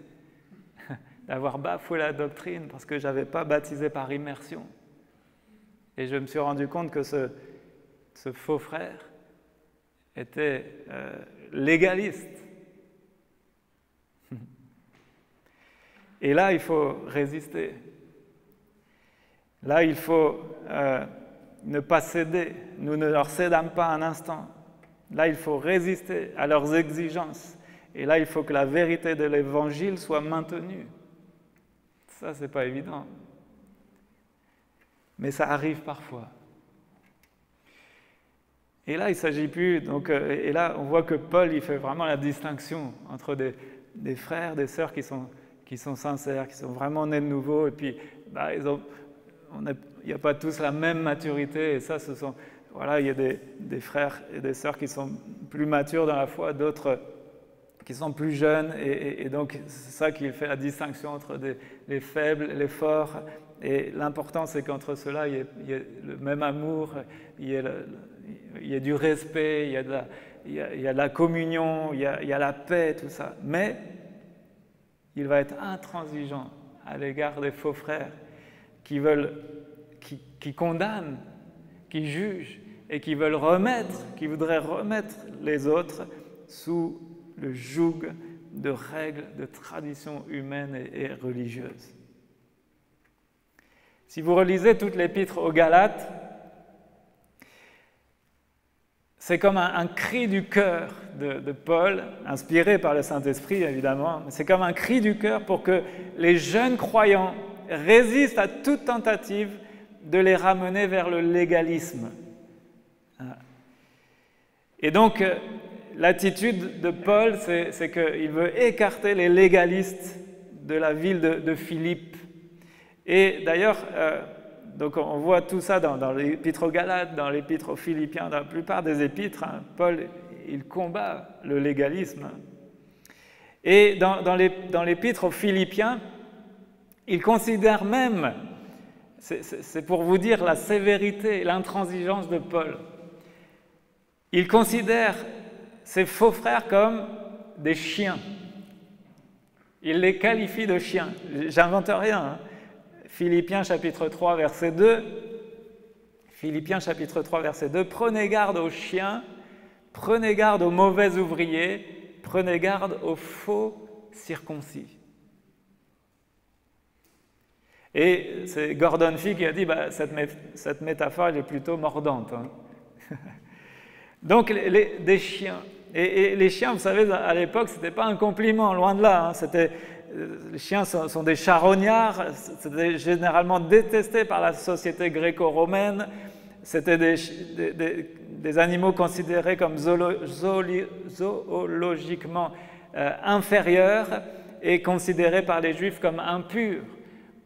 d'avoir bafoué la doctrine parce que je n'avais pas baptisé par immersion. Et je me suis rendu compte que ce faux frère était légaliste. Et là, il faut résister. Là, il faut ne pas céder. Nous ne leur cédons pas un instant. Là, il faut résister à leurs exigences. Et là, il faut que la vérité de l'Évangile soit maintenue. Ça, c'est pas évident. Mais ça arrive parfois. Et là, il ne s'agit plus... Donc, et là, on voit que Paul, il fait vraiment la distinction entre des frères, des sœurs qui sont sincères, qui sont vraiment nés de nouveau, et puis il n'y a pas tous la même maturité, et ça, voilà, il y a des frères et des sœurs qui sont plus matures dans la foi, d'autres qui sont plus jeunes, et donc c'est ça qui fait la distinction entre les faibles et les forts, et l'important c'est qu'entre ceux-là, il y ait le même amour, il y ait du respect, il y a de la communion, il y a la paix, tout ça. Mais il va être intransigeant à l'égard des faux frères qui condamnent, qui jugent et qui voudraient remettre les autres sous le joug de règles, de traditions humaines et religieuses. Si vous relisez toute l'épître aux Galates, c'est comme un cri du cœur de Paul, inspiré par le Saint-Esprit évidemment, mais c'est comme un cri du cœur pour que les jeunes croyants résistent à toute tentative de les ramener vers le légalisme. Et donc, l'attitude de Paul, c'est qu'il veut écarter les légalistes de la ville de Philippe. Et d'ailleurs, donc on voit tout ça dans l'épître aux Galates, dans l'épître aux Philippiens, dans la plupart des épîtres, Paul, il combat le légalisme. Et dans l'épître aux Philippiens, il considère même, c'est pour vous dire la sévérité, l'intransigeance de Paul, il considère ses faux frères comme des chiens. Il les qualifie de chiens. J'invente rien, hein. Philippiens chapitre 3, verset 2. Philippiens chapitre 3, verset 2. Prenez garde aux chiens, prenez garde aux mauvais ouvriers, prenez garde aux faux circoncis. Et c'est Gordon Fee qui a dit cette métaphore elle est plutôt mordante. Hein. Donc des chiens. Et les chiens, vous savez, à l'époque, ce n'était pas un compliment, loin de là. Hein. Les chiens sont des charognards, c'était généralement détesté par la société gréco-romaine. C'était des animaux considérés comme zoologiquement inférieurs et considérés par les Juifs comme impurs.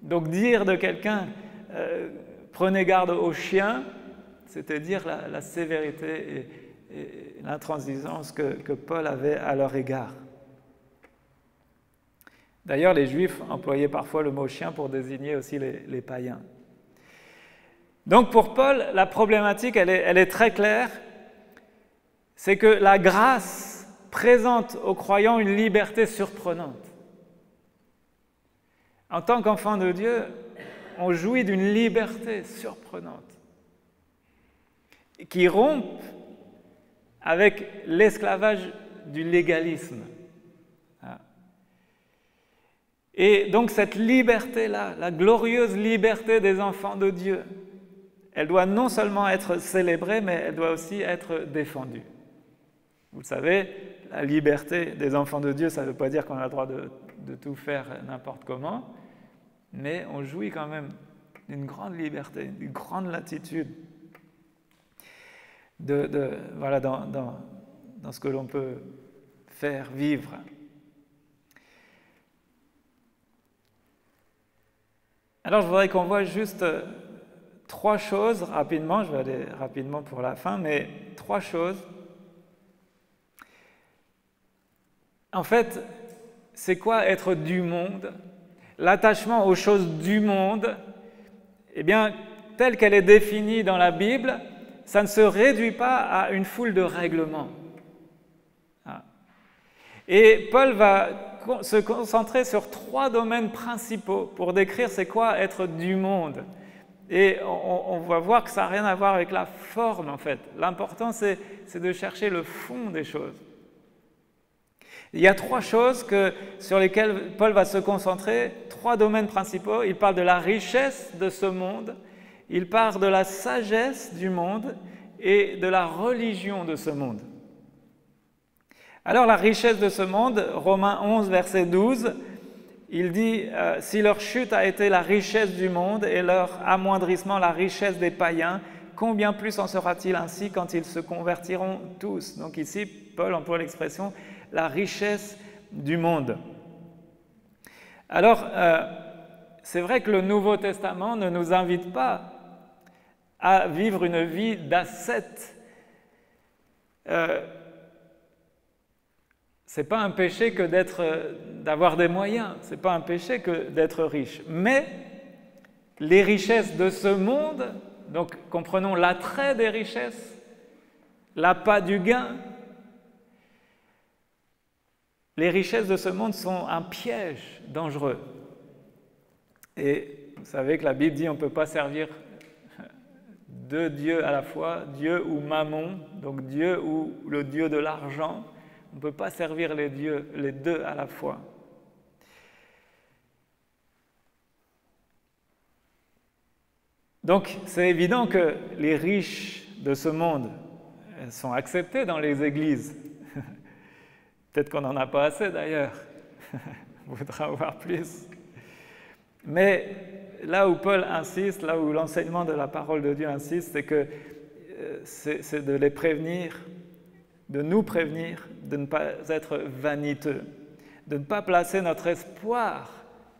Donc dire de quelqu'un prenez garde aux chiens, c'était dire la sévérité et l'intransigeance que Paul avait à leur égard. D'ailleurs, les Juifs employaient parfois le mot chien pour désigner aussi les païens. Donc pour Paul, la problématique, elle est très claire. C'est que la grâce présente aux croyants une liberté surprenante. En tant qu'enfant de Dieu, on jouit d'une liberté surprenante qui rompt avec l'esclavage du légalisme. Et donc cette liberté-là, la glorieuse liberté des enfants de Dieu, elle doit non seulement être célébrée, mais elle doit aussi être défendue. Vous le savez, la liberté des enfants de Dieu, ça ne veut pas dire qu'on a le droit de tout faire n'importe comment, mais on jouit quand même d'une grande liberté, d'une grande latitude voilà, dans ce que l'on peut faire vivre. Alors je voudrais qu'on voit juste 3 choses rapidement, je vais aller rapidement pour la fin, mais 3 choses. En fait, c'est quoi être du monde? L'attachement aux choses du monde, eh bien, telle qu'elle est définie dans la Bible, ça ne se réduit pas à une foule de règlements. Et Paul va se concentrer sur 3 domaines principaux pour décrire c'est quoi être du monde. Et on va voir que ça n'a rien à voir avec la forme, en fait. L'important, c'est de chercher le fond des choses. Il y a 3 choses sur lesquelles Paul va se concentrer, 3 domaines principaux. Il parle de la richesse de ce monde, il parle de la sagesse du monde et de la religion de ce monde. Alors la richesse de ce monde, Romains 11, verset 12, il dit « Si leur chute a été la richesse du monde et leur amoindrissement la richesse des païens, combien plus en sera-t-il ainsi quand ils se convertiront tous ?» Donc ici, Paul emploie l'expression « la richesse du monde ». Alors, c'est vrai que le Nouveau Testament ne nous invite pas à vivre une vie d'ascète. Ce n'est pas un péché que d'avoir des moyens, ce n'est pas un péché que d'être riche. Mais les richesses de ce monde, donc comprenons l'attrait des richesses, l'appât du gain, les richesses de ce monde sont un piège dangereux. Et vous savez que la Bible dit qu'on ne peut pas servir 2 dieux à la fois, Dieu ou Mammon, donc Dieu ou le Dieu de l'argent. On ne peut pas servir les deux à la fois. Donc, c'est évident que les riches de ce monde sont acceptés dans les églises. Peut-être qu'on n'en a pas assez d'ailleurs. On voudra en voir plus. Mais là où Paul insiste, là où l'enseignement de la parole de Dieu insiste, c'est que c'est de les prévenir, de nous prévenir de ne pas être vaniteux, de ne pas placer notre espoir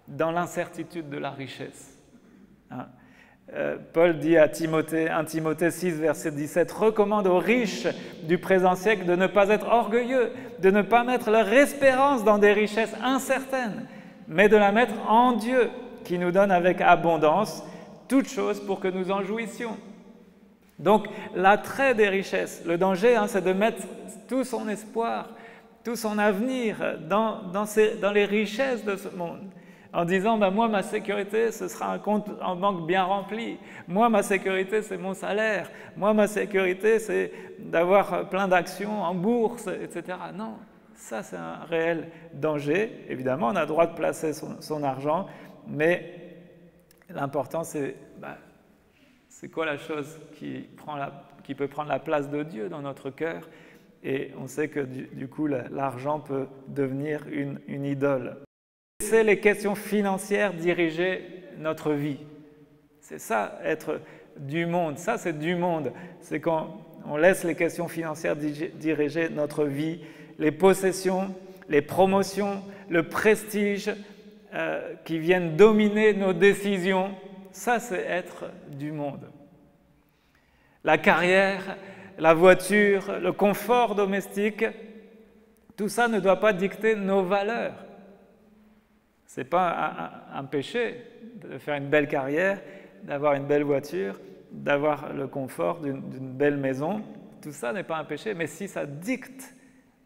dans l'incertitude de la richesse. Paul dit à Timothée, 1 Timothée 6, verset 17, « Recommande aux riches du présent siècle de ne pas être orgueilleux, de ne pas mettre leur espérance dans des richesses incertaines, mais de la mettre en Dieu, qui nous donne avec abondance toutes choses pour que nous en jouissions. » Donc, l'attrait des richesses, le danger, c'est de mettre tout son espoir, tout son avenir dans les richesses de ce monde, en disant moi, ma sécurité, ce sera un compte en banque bien rempli. Moi, ma sécurité, c'est mon salaire. Moi, ma sécurité, c'est d'avoir plein d'actions en bourse, etc. Non, ça, c'est un réel danger. Évidemment, on a le droit de placer son argent, mais l'important, c'est quoi la chose qui peut prendre la place de Dieu dans notre cœur? Et on sait que du coup, l'argent peut devenir une idole. C'est les questions financières diriger notre vie. C'est ça, être du monde. Ça, c'est du monde. C'est quand on laisse les questions financières diriger notre vie, les possessions, les promotions, le prestige qui viennent dominer nos décisions. Ça, c'est être du monde. La carrière, la voiture, le confort domestique, tout ça ne doit pas dicter nos valeurs. Ce n'est pas un péché de faire une belle carrière, d'avoir une belle voiture, d'avoir le confort d'une belle maison. Tout ça n'est pas un péché, mais si ça dicte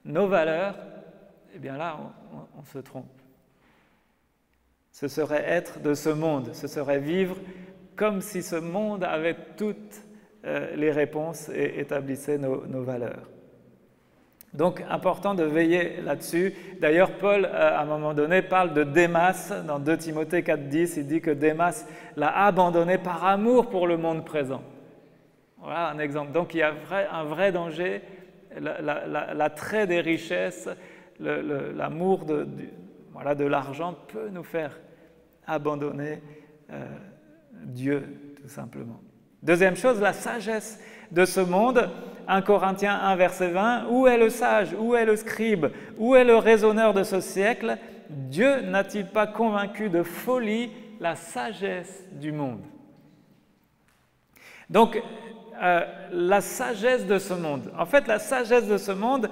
nos valeurs, eh bien là, on se trompe. Ce serait être de ce monde, ce serait vivre comme si ce monde avait toutes les réponses et établissait nos valeurs. Donc, important de veiller là-dessus. D'ailleurs, Paul, à un moment donné, parle de Démas. Dans 2 Timothée 4,10, il dit que Démas l'a abandonné par amour pour le monde présent. Voilà un exemple. Donc, il y a un vrai danger, l'attrait des richesses, l'amour de l'argent peut nous faire abandonner Dieu, tout simplement. Deuxième chose, la sagesse de ce monde. 1 Corinthiens 1, verset 20. Où est le sage? Où est le scribe? Où est le raisonneur de ce siècle? Dieu n'a-t-il pas convaincu de folie la sagesse du monde? Donc, la sagesse de ce monde. En fait, la sagesse de ce monde,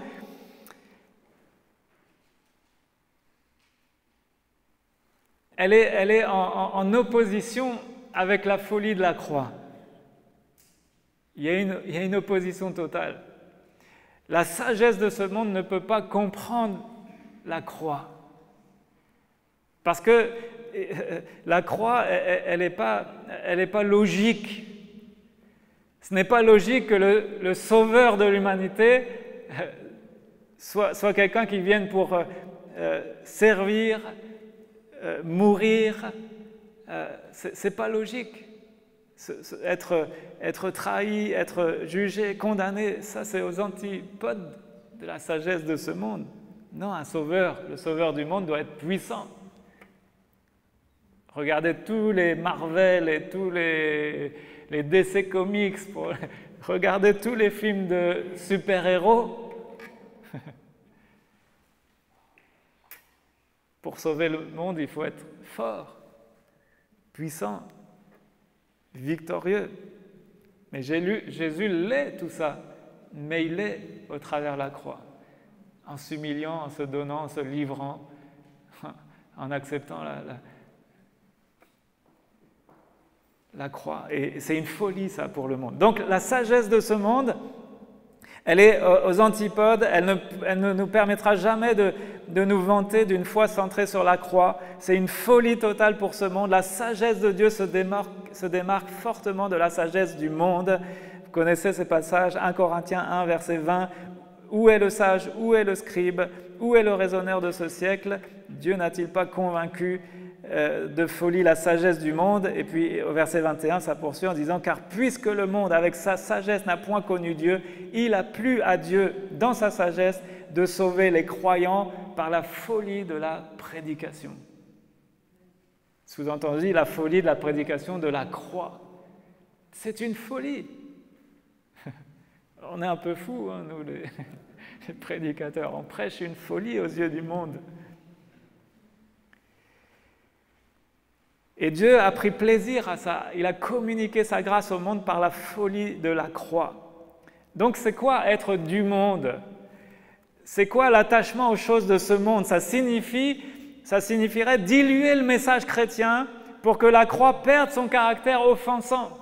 elle est en opposition avec la folie de la croix. Il y a une opposition totale. La sagesse de ce monde ne peut pas comprendre la croix. Parce que la croix, elle n'est pas logique. Ce n'est pas logique que le sauveur de l'humanité soit quelqu'un qui vienne pour servir, mourir. Ce n'est pas logique. Être trahi, être jugé, condamné, ça c'est aux antipodes de la sagesse de ce monde. Non, un sauveur, le sauveur du monde doit être puissant. Regardez tous les Marvel et tous les DC Comics, regardez tous les films de super-héros. Pour sauver le monde, il faut être fort, puissant, victorieux. Mais Jésus l'est tout ça, mais il l'est au travers de la croix, en s'humiliant, en se donnant, en se livrant, en acceptant la croix. Et c'est une folie ça pour le monde. Donc la sagesse de ce monde, elle est aux antipodes, elle ne nous permettra jamais de nous vanter d'une foi centrée sur la croix. C'est une folie totale pour ce monde. La sagesse de Dieu se démarque fortement de la sagesse du monde. Vous connaissez ces passages, 1 Corinthiens 1, verset 20. Où est le sage, où est le scribe, où est le raisonneur de ce siècle? Dieu n'a-t-il pas convaincu de folie la sagesse du monde? Et puis au verset 21, ça poursuit en disant « Car puisque le monde, avec sa sagesse, n'a point connu Dieu, il a plu à Dieu, dans sa sagesse, de sauver les croyants par la folie de la prédication. » Sous-entendu, la folie de la prédication de la croix. C'est une folie. On est un peu fous, hein, nous, les prédicateurs. On prêche une folie aux yeux du monde. Et Dieu a pris plaisir à ça. Il a communiqué sa grâce au monde par la folie de la croix. Donc c'est quoi être du monde? C'est quoi l'attachement aux choses de ce monde? Ça signifierait diluer le message chrétien pour que la croix perde son caractère offensant.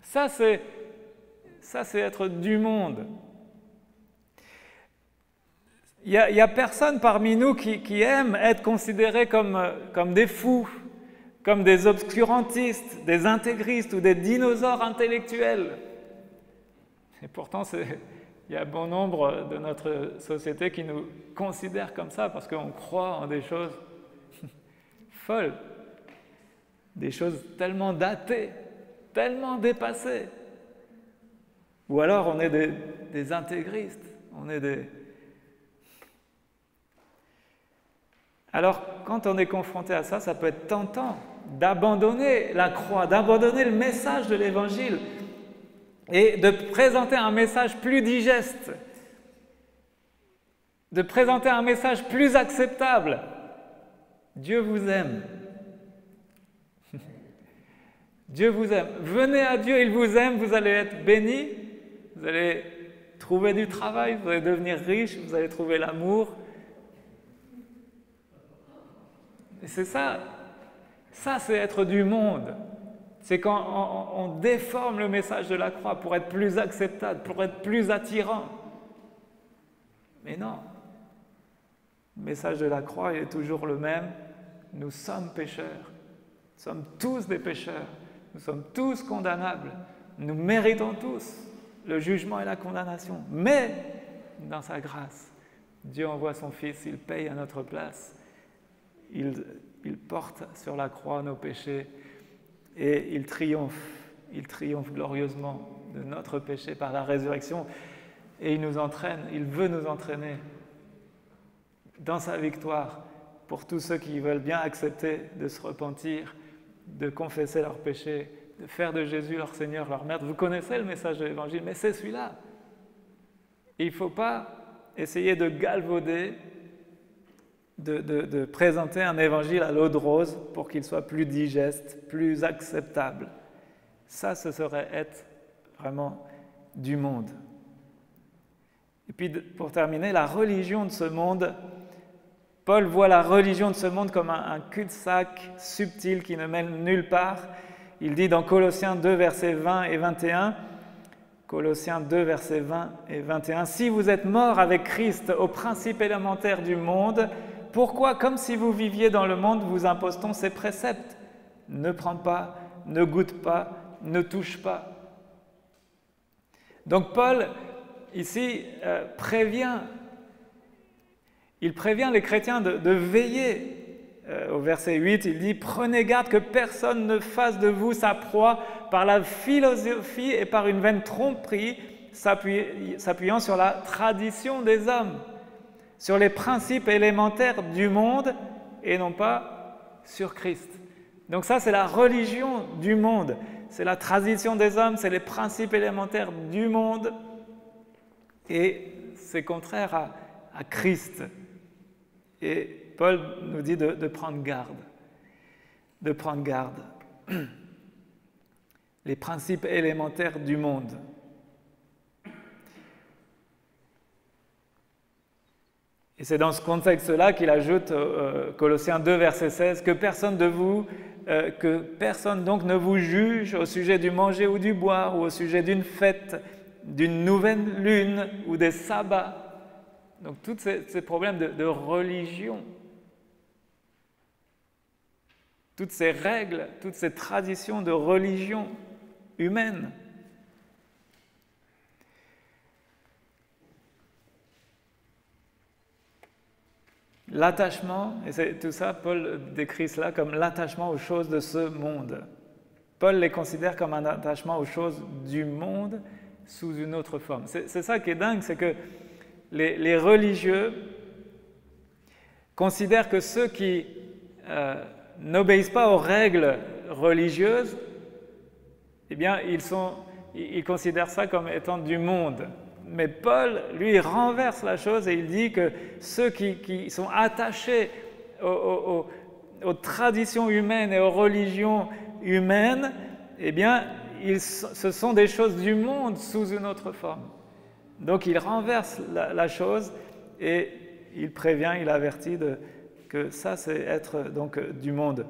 Ça c'est être du monde. Il n'y a personne parmi nous qui aime être considéré comme des fous, comme des obscurantistes, des intégristes ou des dinosaures intellectuels. Et pourtant, il y a bon nombre de notre société qui nous considèrent comme ça parce qu'on croit en des choses folles, des choses tellement datées, tellement dépassées. Ou alors on est des intégristes, Alors, quand on est confronté à ça, ça peut être tentant d'abandonner la croix, d'abandonner le message de l'Évangile et de présenter un message plus digeste, de présenter un message plus acceptable. Dieu vous aime. Dieu vous aime. Venez à Dieu, il vous aime, vous allez être bénis, vous allez trouver du travail, vous allez devenir riche, vous allez trouver l'amour. Et c'est ça. Ça, c'est être du monde. C'est quand on déforme le message de la croix pour être plus acceptable, pour être plus attirant. Mais non. Le message de la croix est toujours le même. Nous sommes pécheurs. Nous sommes tous des pécheurs. Nous sommes tous condamnables. Nous méritons tous le jugement et la condamnation. Mais, dans sa grâce, Dieu envoie son Fils, il paye à notre place. Il porte sur la croix nos péchés et il triomphe glorieusement de notre péché par la résurrection et il nous entraîne, il veut nous entraîner dans sa victoire pour tous ceux qui veulent bien accepter de se repentir, de confesser leurs péchés, de faire de Jésus leur Seigneur, leur Maître. Vous connaissez le message de l'Évangile, mais c'est celui-là. Et il ne faut pas essayer de galvauder, de présenter un évangile à l'eau de rose pour qu'il soit plus digeste, plus acceptable. Ça, ce serait être vraiment du monde. Et puis, pour terminer, la religion de ce monde, Paul voit la religion de ce monde comme un cul-de-sac subtil qui ne mène nulle part. Il dit dans Colossiens 2, versets 20 et 21, Colossiens 2, versets 20 et 21, « Si vous êtes morts avec Christ aux principes élémentaires du monde, pourquoi, comme si vous viviez dans le monde, vous impose-t-on ces préceptes? Ne prends pas, ne goûte pas, ne touche pas. » Donc Paul, ici, il prévient les chrétiens de veiller. Au verset 8, il dit « Prenez garde que personne ne fasse de vous sa proie par la philosophie et par une vaine tromperie, s'appuyant sur la tradition des hommes, sur les principes élémentaires du monde et non pas sur Christ. » Donc ça, c'est la religion du monde. C'est la tradition des hommes, c'est les principes élémentaires du monde. Et c'est contraire à Christ. Et Paul nous dit de prendre garde. De prendre garde. Les principes élémentaires du monde. Et c'est dans ce contexte-là qu'il ajoute, Colossiens 2, verset 16, que personne donc ne vous juge au sujet du manger ou du boire, ou au sujet d'une fête, d'une nouvelle lune ou des sabbats. Donc tous ces problèmes de religion, toutes ces règles, toutes ces traditions de religion humaine. L'attachement, et c'est tout ça, Paul décrit cela comme l'attachement aux choses de ce monde. Paul les considère comme un attachement aux choses du monde sous une autre forme. C'est ça qui est dingue, c'est que les religieux considèrent que ceux qui n'obéissent pas aux règles religieuses, eh bien, ils considèrent ça comme étant du monde. Mais Paul, lui, il renverse la chose et il dit que ceux qui sont attachés aux traditions humaines et aux religions humaines, eh bien, ce sont des choses du monde sous une autre forme. Donc il renverse la chose et il prévient, il avertit que ça, c'est être donc du monde.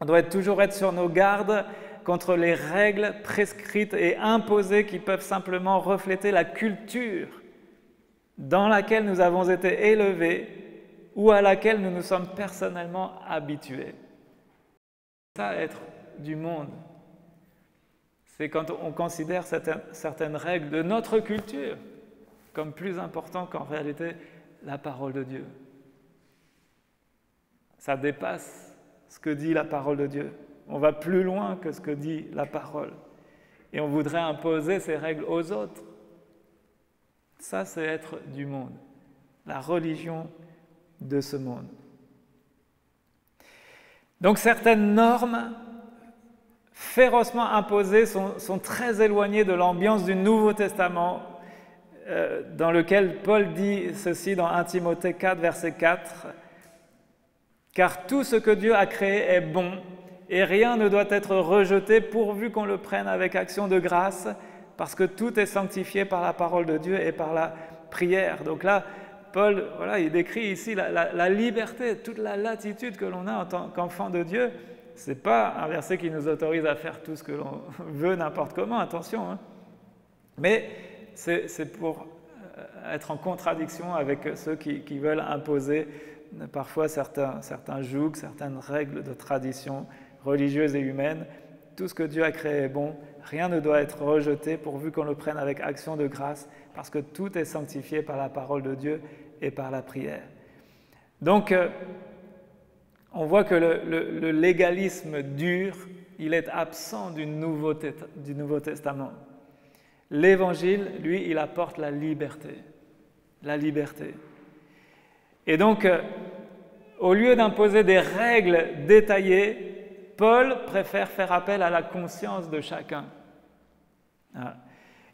On doit toujours être sur nos gardes contre les règles prescrites et imposées qui peuvent simplement refléter la culture dans laquelle nous avons été élevés ou à laquelle nous nous sommes personnellement habitués. Ça, être du monde, c'est quand on considère certaines règles de notre culture comme plus importantes qu'en réalité la parole de Dieu. Ça dépasse ce que dit la parole de Dieu. On va plus loin que ce que dit la parole. Et on voudrait imposer ces règles aux autres. Ça, c'est être du monde. La religion de ce monde. Donc certaines normes férocement imposées sont très éloignées de l'ambiance du Nouveau Testament, dans lequel Paul dit ceci dans 1 Timothée 4, verset 4, « Car tout ce que Dieu a créé est bon, et rien ne doit être rejeté pourvu qu'on le prenne avec action de grâce, parce que tout est sanctifié par la parole de Dieu et par la prière. » Donc là, Paul, il décrit ici la liberté, toute la latitude que l'on a en tant qu'enfant de Dieu. Ce n'est pas un verset qui nous autorise à faire tout ce que l'on veut n'importe comment, attention. Hein. Mais c'est pour être en contradiction avec ceux qui veulent imposer parfois certains jougs, certaines règles de tradition religieuse et humaine. Tout ce que Dieu a créé est bon, rien ne doit être rejeté pourvu qu'on le prenne avec action de grâce, parce que tout est sanctifié par la parole de Dieu et par la prière. Donc, on voit que le légalisme dur, il est absent du Nouveau Testament. L'Évangile, lui, il apporte la liberté. La liberté. Et donc, au lieu d'imposer des règles détaillées, Paul préfère faire appel à la conscience de chacun.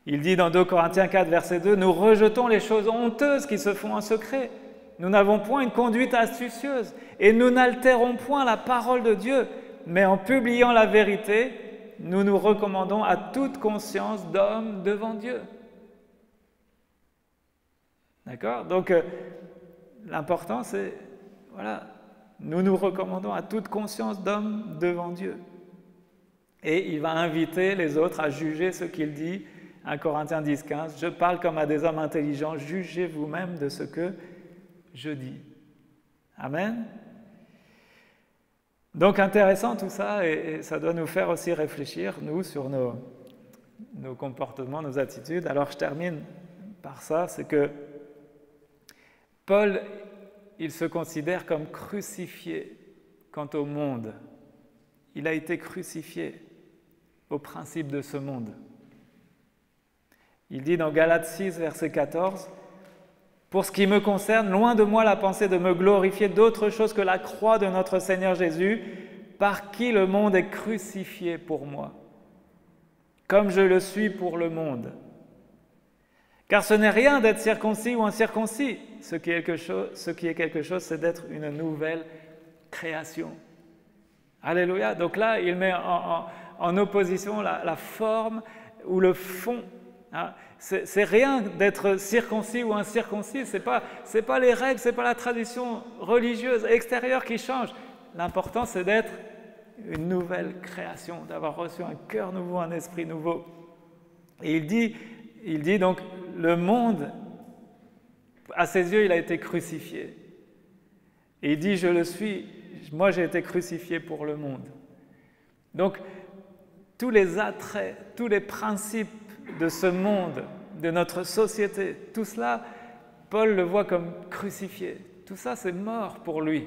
Il dit dans 2 Corinthiens 4, verset 2, « Nous rejetons les choses honteuses qui se font en secret. Nous n'avons point une conduite astucieuse et nous n'altérons point la parole de Dieu, mais en publiant la vérité, nous nous recommandons à toute conscience d'homme devant Dieu. D'accord? Donc, l'important, c'est, voilà, nous nous recommandons à toute conscience d'homme devant Dieu. Et il va inviter les autres à juger ce qu'il dit, 1 Corinthiens 10, 15, « Je parle comme à des hommes intelligents, jugez vous-même de ce que je dis. » Amen. Donc intéressant tout ça, et ça doit nous faire aussi réfléchir, nous, sur nos comportements, nos attitudes. Alors je termine par ça, c'est que Paul, il se considère comme crucifié quant au monde. Il a été crucifié au principe de ce monde. Il dit dans Galates 6, verset 14, « Pour ce qui me concerne, loin de moi la pensée de me glorifier d'autre chose que la croix de notre Seigneur Jésus, par qui le monde est crucifié pour moi, comme je le suis pour le monde. Car ce n'est rien d'être circoncis ou incirconcis. Ce qui est quelque chose, c'est d'être une nouvelle création. » Alléluia. Donc là, il met en opposition la forme ou le fond. Hein. C'est rien d'être circoncis ou incirconcis. C'est pas les règles, c'est pas la tradition religieuse extérieure qui change. L'important, c'est d'être une nouvelle création, d'avoir reçu un cœur nouveau, un esprit nouveau. Et il dit donc, le monde, à ses yeux, il a été crucifié. Et il dit, je le suis, moi j'ai été crucifié pour le monde. Donc, tous les attraits, tous les principes de ce monde, de notre société, tout cela, Paul le voit comme crucifié. Tout ça, c'est mort pour lui.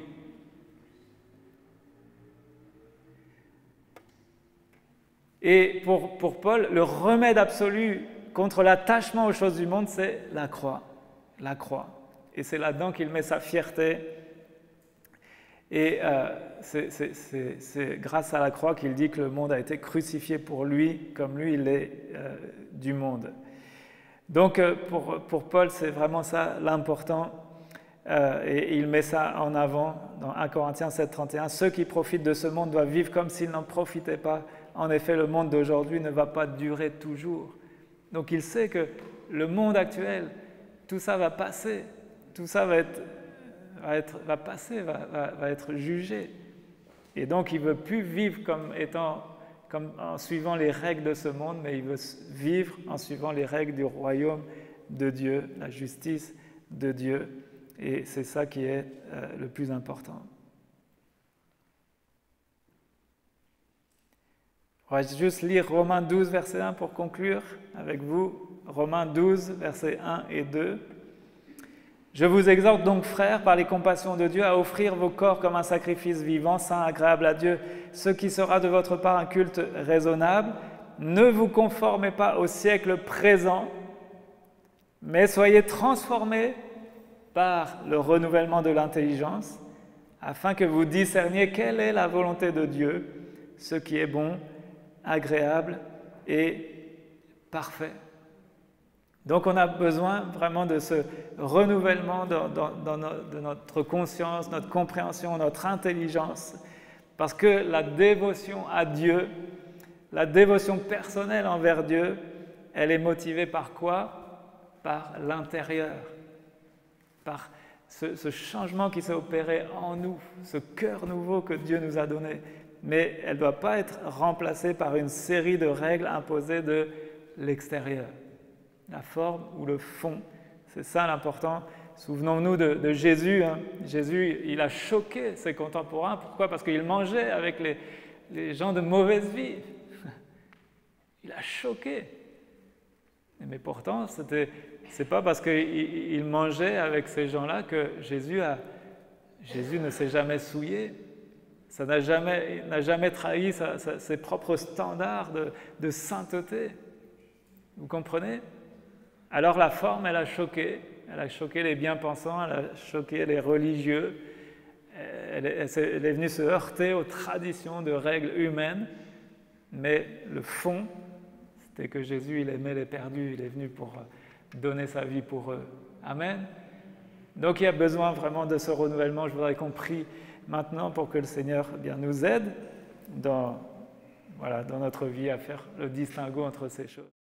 Et pour Paul, le remède absolu contre l'attachement aux choses du monde, c'est la croix. La croix. Et c'est là-dedans qu'il met sa fierté. Et c'est grâce à la croix qu'il dit que le monde a été crucifié pour lui, comme lui, il est du monde. Donc, pour Paul, c'est vraiment ça l'important. Et il met ça en avant dans 1 Corinthiens 7, 31. « Ceux qui profitent de ce monde doivent vivre comme s'ils n'en profitaient pas. En effet, le monde d'aujourd'hui ne va pas durer toujours. » Donc il sait que le monde actuel, tout ça va passer, tout ça va être jugé. Et donc il ne veut plus vivre comme en suivant les règles de ce monde, mais il veut vivre en suivant les règles du royaume de Dieu, la justice de Dieu. Et c'est ça qui est le plus important. On va juste lire Romains 12, verset 1 pour conclure avec vous. Romains 12, versets 1 et 2. « Je vous exhorte donc, frères, par les compassions de Dieu, à offrir vos corps comme un sacrifice vivant, saint, agréable à Dieu, ce qui sera de votre part un culte raisonnable. Ne vous conformez pas au siècle présent, mais soyez transformés par le renouvellement de l'intelligence, afin que vous discerniez quelle est la volonté de Dieu, ce qui est bon, agréable et parfait. » Donc on a besoin vraiment de ce renouvellement de notre conscience, notre compréhension, notre intelligence, parce que la dévotion à Dieu, la dévotion personnelle envers Dieu, elle est motivée par quoi? Par l'intérieur, par ce changement qui s'est opéré en nous, ce cœur nouveau que Dieu nous a donné. Mais elle ne doit pas être remplacée par une série de règles imposées de l'extérieur. La forme ou le fond, c'est ça l'important. Souvenons-nous de Jésus. Hein. Jésus, il a choqué ses contemporains. Pourquoi? Parce qu'il mangeait avec les gens de mauvaise vie. Il a choqué. Mais pourtant, c'est pas parce qu'il mangeait avec ces gens-là que Jésus ne s'est jamais souillé. Ça n'a jamais trahi ses propres standards de sainteté. Vous comprenez? Alors la forme, elle a choqué les bien-pensants, elle a choqué les religieux, elle est venue se heurter aux traditions de règles humaines, mais le fond, c'était que Jésus, il aimait les perdus, il est venu pour donner sa vie pour eux. Amen. Donc il y a besoin vraiment de ce renouvellement. Je voudrais qu'on prie maintenant pour que le Seigneur nous aide dans voilà, dans notre vie à faire le distinguo entre ces choses.